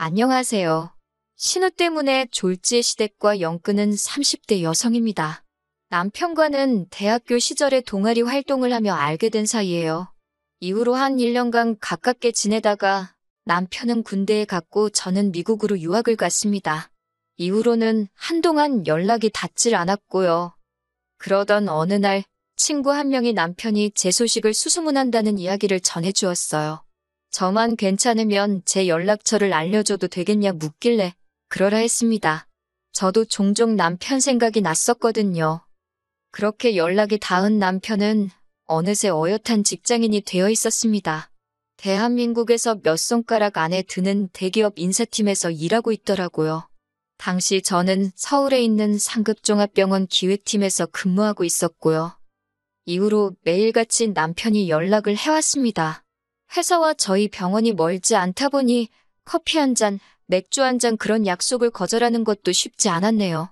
안녕하세요. 신우 때문에 졸지의 시댁과 연끈은 30대 여성입니다. 남편과는 대학교 시절에 동아리 활동을 하며 알게 된 사이예요. 이후로 한 1년간 가깝게 지내다가 남편은 군대에 갔고 저는 미국으로 유학을 갔습니다. 이후로는 한동안 연락이 닿질 않았고요. 그러던 어느 날 친구 한 명이 남편이 제 소식을 수소문한다는 이야기를 전해주었어요. 저만 괜찮으면 제 연락처를 알려줘도 되겠냐 묻길래 그러라 했습니다. 저도 종종 남편 생각이 났었거든요. 그렇게 연락이 닿은 남편은 어느새 어엿한 직장인이 되어 있었습니다. 대한민국에서 몇 손가락 안에 드는 대기업 인사팀에서 일하고 있더라고요. 당시 저는 서울에 있는 상급종합병원 기획팀에서 근무하고 있었고요. 이후로 매일같이 남편이 연락을 해왔습니다. 회사와 저희 병원이 멀지 않다 보니 커피 한 잔, 맥주 한 잔 그런 약속을 거절하는 것도 쉽지 않았네요.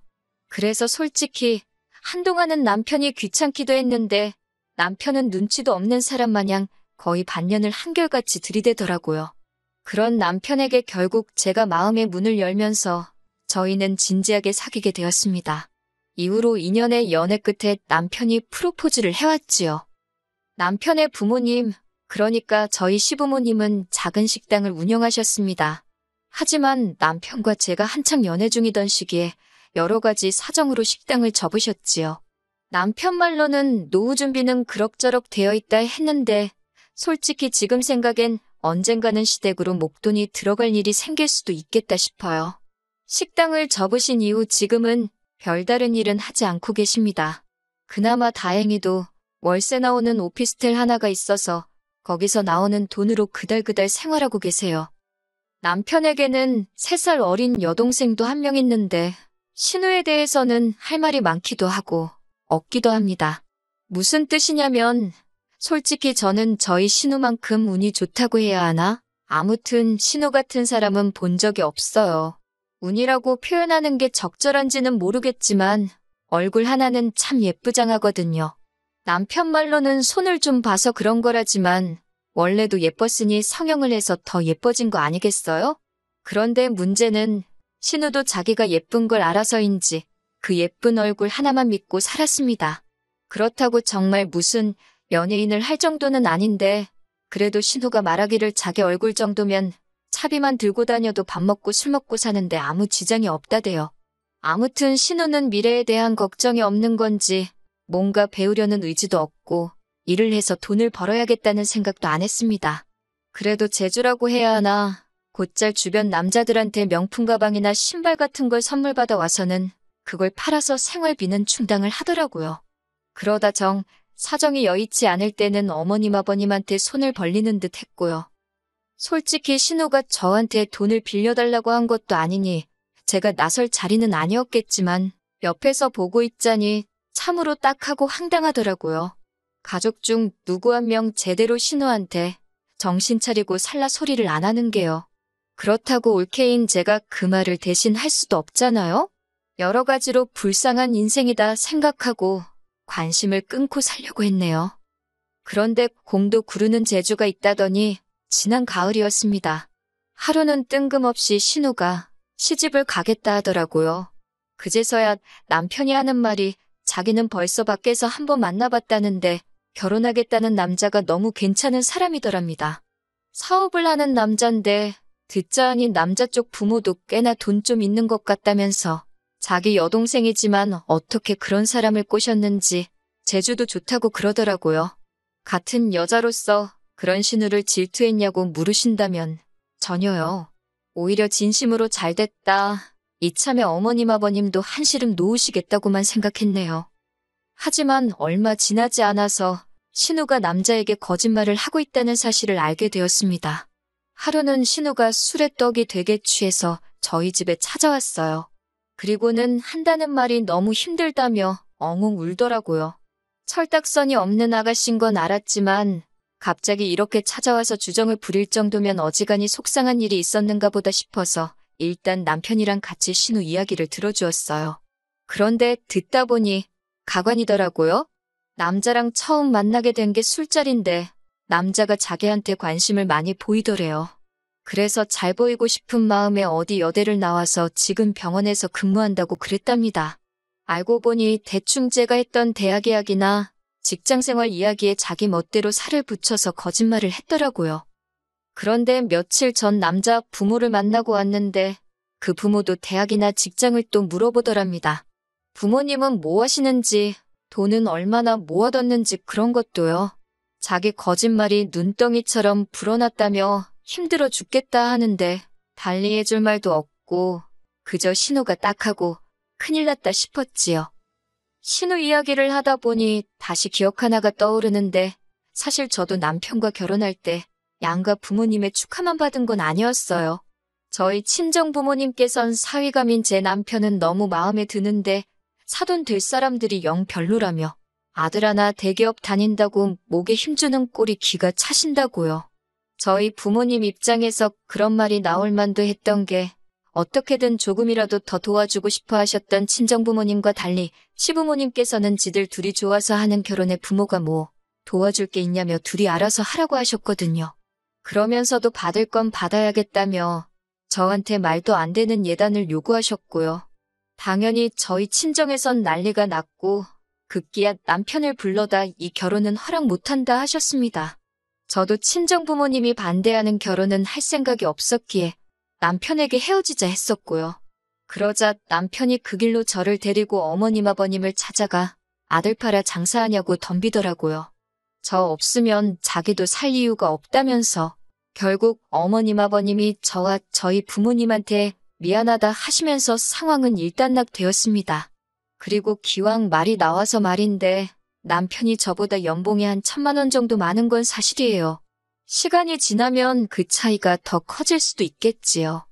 그래서 솔직히 한동안은 남편이 귀찮기도 했는데 남편은 눈치도 없는 사람 마냥 거의 반년을 한결같이 들이대더라고요. 그런 남편에게 결국 제가 마음의 문을 열면서 저희는 진지하게 사귀게 되었습니다. 이후로 2년의 연애 끝에 남편이 프로포즈를 해왔지요. 남편의 부모님, 그러니까 저희 시부모님은 작은 식당을 운영하셨습니다. 하지만 남편과 제가 한창 연애 중이던 시기에 여러 가지 사정으로 식당을 접으셨지요. 남편 말로는 노후 준비는 그럭저럭 되어 있다 했는데 솔직히 지금 생각엔 언젠가는 시댁으로 목돈이 들어갈 일이 생길 수도 있겠다 싶어요. 식당을 접으신 이후 지금은 별다른 일은 하지 않고 계십니다. 그나마 다행히도 월세 나오는 오피스텔 하나가 있어서 거기서 나오는 돈으로 그달그달 생활하고 계세요. 남편에게는 3살 어린 여동생도 한 명 있는데 신우에 대해서는 할 말이 많기도 하고 없기도 합니다. 무슨 뜻이냐면 솔직히 저는 저희 신우만큼 운이 좋다고 해야 하나? 아무튼 신우 같은 사람은 본 적이 없어요. 운이라고 표현하는 게 적절한지는 모르겠지만 얼굴 하나는 참 예쁘장하거든요. 남편 말로는 손을 좀 봐서 그런 거라지만 원래도 예뻤으니 성형을 해서 더 예뻐진 거 아니겠어요? 그런데 문제는 신우도 자기가 예쁜 걸 알아서인지 그 예쁜 얼굴 하나만 믿고 살았습니다. 그렇다고 정말 무슨 연예인을 할 정도는 아닌데 그래도 신우가 말하기를 자기 얼굴 정도면 차비만 들고 다녀도 밥 먹고 술 먹고 사는데 아무 지장이 없다대요. 아무튼 신우는 미래에 대한 걱정이 없는 건지 뭔가 배우려는 의지도 없고 일을 해서 돈을 벌어야겠다는 생각도 안 했습니다. 그래도 재주라고 해야 하나 곧잘 주변 남자들한테 명품 가방이나 신발 같은 걸 선물 받아 와서는 그걸 팔아서 생활비는 충당을 하더라고요. 그러다 사정이 여의치 않을 때는 어머님 아버님한테 손을 벌리는 듯 했고요. 솔직히 신우가 저한테 돈을 빌려달라고 한 것도 아니니 제가 나설 자리는 아니었겠지만 옆에서 보고 있자니 참으로 딱하고 황당하더라고요. 가족 중 누구 한 명 제대로 신우한테 정신 차리고 살라 소리를 안 하는 게요. 그렇다고 올케인 제가 그 말을 대신 할 수도 없잖아요? 여러 가지로 불쌍한 인생이다 생각하고 관심을 끊고 살려고 했네요. 그런데 공도 구르는 재주가 있다더니 지난 가을이었습니다. 하루는 뜬금없이 신우가 시집을 가겠다 하더라고요. 그제서야 남편이 하는 말이 자기는 벌써 밖에서 한번 만나봤다는데 결혼하겠다는 남자가 너무 괜찮은 사람이더랍니다. 사업을 하는 남잔데 듣자 하니 남자 쪽 부모도 꽤나 돈 좀 있는 것 같다면서 자기 여동생이지만 어떻게 그런 사람을 꼬셨는지 재주도 좋다고 그러더라고요. 같은 여자로서 그런 신우를 질투했냐고 물으신다면 전혀요. 오히려 진심으로 잘됐다. 이참에 어머님 아버님도 한시름 놓으시겠다고만 생각했네요. 하지만 얼마 지나지 않아서 신우가 남자에게 거짓말을 하고 있다는 사실을 알게 되었습니다. 하루는 신우가 술에 떡이 되게 취해서 저희 집에 찾아왔어요. 그리고는 한다는 말이 너무 힘들다며 엉엉 울더라고요. 철딱선이 없는 아가씨인 건 알았지만 갑자기 이렇게 찾아와서 주정을 부릴 정도면 어지간히 속상한 일이 있었는가 보다 싶어서 일단 남편이랑 같이 신우 이야기를 들어주었어요. 그런데 듣다 보니 가관이더라고요. 남자랑 처음 만나게 된 게 술자리인데 남자가 자기한테 관심을 많이 보이더래요. 그래서 잘 보이고 싶은 마음에 어디 여대를 나와서 지금 병원에서 근무한다고 그랬답니다. 알고 보니 대충 제가 했던 대학 이야기나 직장생활 이야기에 자기 멋대로 살을 붙여서 거짓말을 했더라고요. 그런데 며칠 전 남자 부모를 만나고 왔는데 그 부모도 대학이나 직장을 또 물어보더랍니다. 부모님은 뭐 하시는지, 돈은 얼마나 모아뒀는지 그런 것도요. 자기 거짓말이 눈덩이처럼 불어났다며 힘들어 죽겠다 하는데 달리 해줄 말도 없고 그저 신우가 딱하고 큰일 났다 싶었지요. 신우 이야기를 하다 보니 다시 기억 하나가 떠오르는데 사실 저도 남편과 결혼할 때 양가 부모님의 축하만 받은 건 아니었어요. 저희 친정 부모님께선 사위감인 제 남편은 너무 마음에 드는데 사돈 될 사람들이 영 별로라며 아들 하나 대기업 다닌다고 목에 힘주는 꼴이 기가 차신다고요. 저희 부모님 입장에서 그런 말이 나올 만도 했던 게 어떻게든 조금이라도 더 도와주고 싶어 하셨던 친정부모님과 달리 시부모님께서는 지들 둘이 좋아서 하는 결혼에 부모가 뭐 도와줄 게 있냐며 둘이 알아서 하라고 하셨거든요. 그러면서도 받을 건 받아야겠다며 저한테 말도 안 되는 예단을 요구하셨고요. 당연히 저희 친정에선 난리가 났고 급기야 남편을 불러다 이 결혼은 허락 못한다 하셨습니다. 저도 친정 부모님이 반대하는 결혼은 할 생각이 없었기에 남편에게 헤어지자 했었고요. 그러자 남편이 그 길로 저를 데리고 어머님 아버님을 찾아가 아들 팔아 장사하냐고 덤비더라고요. 저 없으면 자기도 살 이유가 없다면서 결국 어머님 아버님이 저와 저희 부모님한테 미안하다 하시면서 상황은 일단락되었습니다. 그리고 기왕 말이 나와서 말인데 남편이 저보다 연봉이 한 1,000만 원 정도 많은 건 사실이에요. 시간이 지나면 그 차이가 더 커질 수도 있겠지요.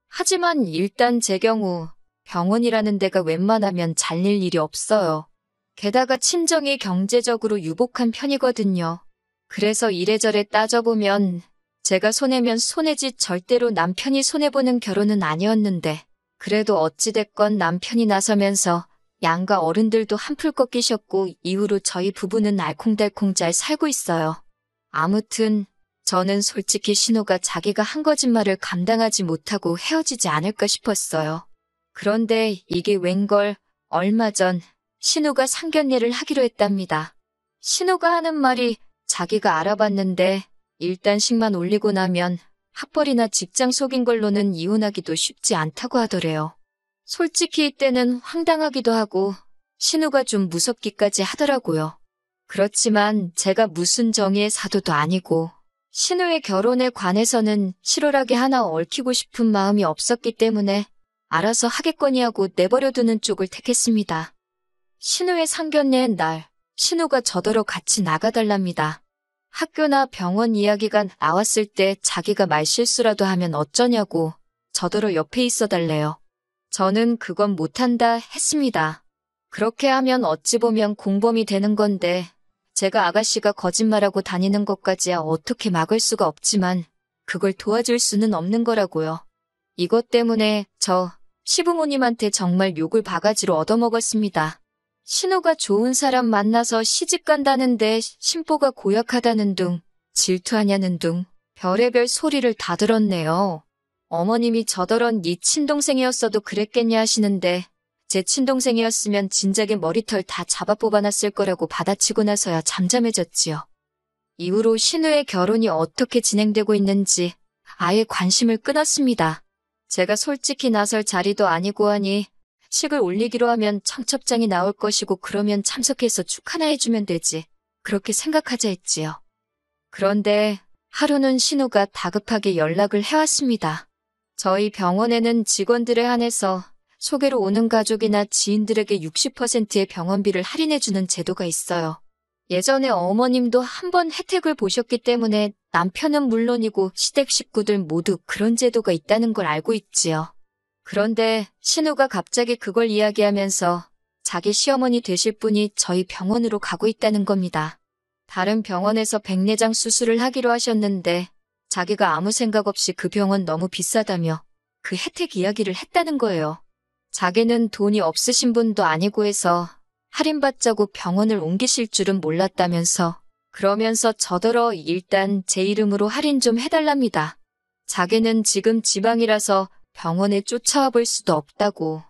하지만 일단 제 경우 병원이라는 데가 웬만하면 잘릴 일이 없어요. 게다가 친정이 경제적으로 유복한 편이거든요. 그래서 이래저래 따져보면 제가 손해면 손해지 절대로 남편이 손해보는 결혼은 아니었는데 그래도 어찌됐건 남편이 나서면서 양가 어른들도 한풀 꺾이셨고 이후로 저희 부부는 알콩달콩 잘 살고 있어요. 아무튼 저는 솔직히 신우가 자기가 한 거짓말을 감당하지 못하고 헤어지지 않을까 싶었어요. 그런데 이게 웬걸 얼마 전 신우가 상견례를 하기로 했답니다. 신우가 하는 말이 자기가 알아봤는데 일단 식만 올리고 나면 학벌이나 직장 속인 걸로는 이혼하기도 쉽지 않다고 하더래요. 솔직히 이때는 황당하기도 하고 신우가 좀 무섭기까지 하더라고요. 그렇지만 제가 무슨 정의의 사도도 아니고 신우의 결혼에 관해서는 실오라기 하나 얽히고 싶은 마음이 없었기 때문에 알아서 하겠거니 하고 내버려두는 쪽을 택했습니다. 신우의 상견례 날 신우가 저더러 같이 나가달랍니다. 학교나 병원 이야기가 나왔을 때 자기가 말실수라도 하면 어쩌냐고 저더러 옆에 있어달래요. 저는 그건 못한다 했습니다. 그렇게 하면 어찌 보면 공범이 되는 건데 제가 아가씨가 거짓말하고 다니는 것까지야 어떻게 막을 수가 없지만 그걸 도와줄 수는 없는 거라고요. 이것 때문에 저 시부모님한테 정말 욕을 바가지로 얻어먹었습니다. 신우가 좋은 사람 만나서 시집 간다는데 신보가 고약하다는 둥, 질투하냐는 둥, 별의별 소리를 다 들었네요. 어머님이 저더런 네 친동생이었어도 그랬겠냐 하시는데 제 친동생이었으면 진작에 머리털 다 잡아 뽑아놨을 거라고 받아치고 나서야 잠잠해졌지요. 이후로 신우의 결혼이 어떻게 진행되고 있는지 아예 관심을 끊었습니다. 제가 솔직히 나설 자리도 아니고 하니 식을 올리기로 하면 청첩장이 나올 것이고 그러면 참석해서 축하나 해주면 되지. 그렇게 생각하자 했지요. 그런데 하루는 신우가 다급하게 연락을 해왔습니다. 저희 병원에는 직원들에 한해서 소개로 오는 가족이나 지인들에게 60%의 병원비를 할인해주는 제도가 있어요. 예전에 어머님도 한번 혜택을 보셨기 때문에 남편은 물론이고 시댁 식구들 모두 그런 제도가 있다는 걸 알고 있지요. 그런데 신우가 갑자기 그걸 이야기하면서 자기 시어머니 되실 분이 저희 병원으로 가고 있다는 겁니다. 다른 병원에서 백내장 수술을 하기로 하셨는데 자기가 아무 생각 없이 그 병원 너무 비싸다며 그 혜택 이야기를 했다는 거예요. 자기는 돈이 없으신 분도 아니고 해서 할인받자고 병원을 옮기실 줄은 몰랐다면서 그러면서 저더러 일단 제 이름으로 할인 좀 해달랍니다. 자기는 지금 지방이라서 병원에 쫓아와 볼 수도 없다고.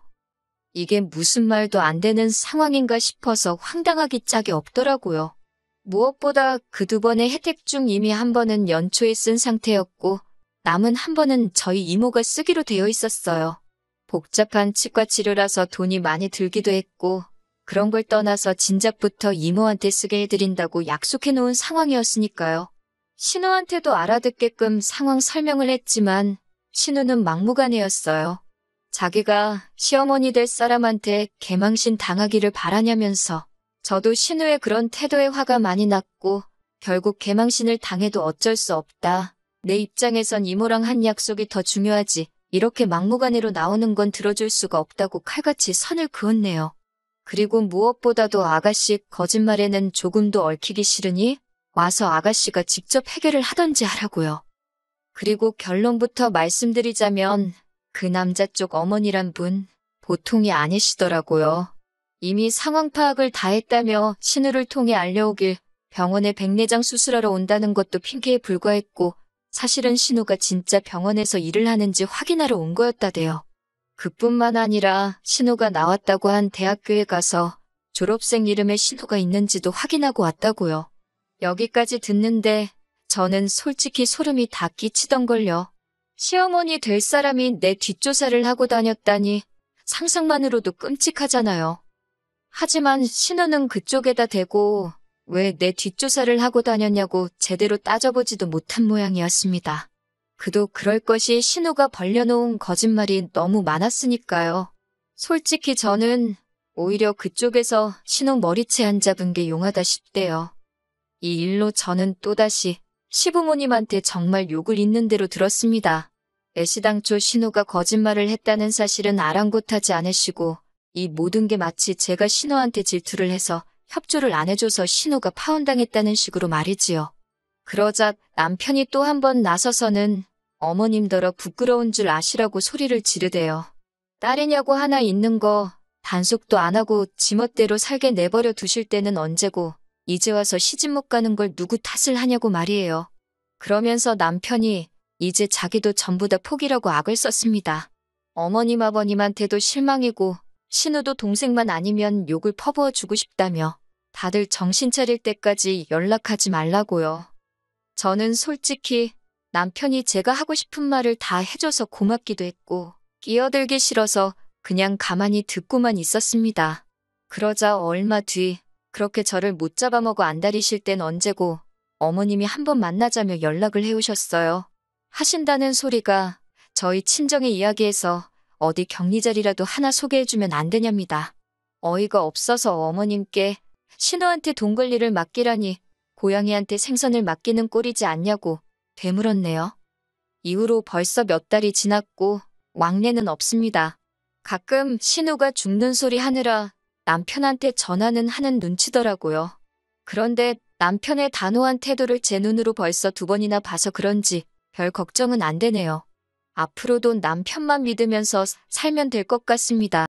이게 무슨 말도 안 되는 상황인가 싶어서 황당하기 짝이 없더라고요. 무엇보다 그 2번의 혜택 중 이미 한 번은 연초에 쓴 상태였고 남은 한 번은 저희 이모가 쓰기로 되어 있었어요. 복잡한 치과 치료라서 돈이 많이 들기도 했고 그런 걸 떠나서 진작부터 이모한테 쓰게 해드린다고 약속해 놓은 상황이었으니까요. 신우한테도 알아듣게끔 상황 설명을 했지만 신우는 막무가내였어요. 자기가 시어머니 될 사람한테 개망신 당하기를 바라냐면서 저도 신우의 그런 태도에 화가 많이 났고 결국 개망신을 당해도 어쩔 수 없다. 내 입장에선 이모랑 한 약속이 더 중요하지. 이렇게 막무가내로 나오는 건 들어줄 수가 없다고 칼같이 선을 그었네요. 그리고 무엇보다도 아가씨 거짓말에는 조금도 얽히기 싫으니 와서 아가씨가 직접 해결을 하던지 하라고요. 그리고 결론부터 말씀드리자면 그 남자 쪽 어머니란 분 보통이 아니시더라고요. 이미 상황 파악을 다 했다며 신우를 통해 알려오길 병원에 백내장 수술하러 온다는 것도 핑계에 불과했고 사실은 신우가 진짜 병원에서 일을 하는지 확인하러 온 거였다대요. 그뿐만 아니라 신우가 나왔다고 한 대학교에 가서 졸업생 이름에 신우가 있는지도 확인하고 왔다고요. 여기까지 듣는데 저는 솔직히 소름이 다 끼치던걸요. 시어머니 될 사람이 내 뒷조사를 하고 다녔다니 상상만으로도 끔찍하잖아요. 하지만 신우는 그쪽에다 대고 왜 내 뒷조사를 하고 다녔냐고 제대로 따져보지도 못한 모양이었습니다. 그도 그럴 것이 신우가 벌려놓은 거짓말이 너무 많았으니까요. 솔직히 저는 오히려 그쪽에서 신우 머리채 안 잡은 게 용하다 싶대요. 이 일로 저는 또다시 시부모님한테 정말 욕을 있는 대로 들었습니다. 애시당초 신우가 거짓말을 했다는 사실은 아랑곳하지 않으시고 이 모든 게 마치 제가 신우한테 질투를 해서 협조를 안 해줘서 신우가 파혼당했다는 식으로 말이지요. 그러자 남편이 또 한 번 나서서는 어머님더러 부끄러운 줄 아시라고 소리를 지르대요. 딸이냐고 하나 있는 거 단속도 안 하고 지멋대로 살게 내버려 두실 때는 언제고 이제 와서 시집 못 가는 걸 누구 탓을 하냐고 말이에요. 그러면서 남편이 이제 자기도 전부 다 포기라고 악을 썼습니다. 어머님 아버님한테도 실망이고 신우도 동생만 아니면 욕을 퍼부어 주고 싶다며 다들 정신 차릴 때까지 연락하지 말라고요. 저는 솔직히 남편이 제가 하고 싶은 말을 다 해줘서 고맙기도 했고 끼어들기 싫어서 그냥 가만히 듣고만 있었습니다. 그러자 얼마 뒤 그렇게 저를 못 잡아먹어 안달이실 땐 언제고 어머님이 한번 만나자며 연락을 해오셨어요. 하신다는 소리가 저희 친정의 이야기에서 어디 격리자리라도 하나 소개해주면 안 되냐입니다. 어이가 없어서 어머님께 신우한테 돈 관리를 맡기라니 고양이한테 생선을 맡기는 꼴이지 않냐고 되물었네요. 이후로 벌써 몇 달이 지났고 왕래는 없습니다. 가끔 신우가 죽는 소리 하느라 남편한테 전화는 하는 눈치더라고요. 그런데 남편의 단호한 태도를 제 눈으로 벌써 2번이나 봐서 그런지 별 걱정은 안 되네요. 앞으로도 남편만 믿으면서 살면 될 것 같습니다.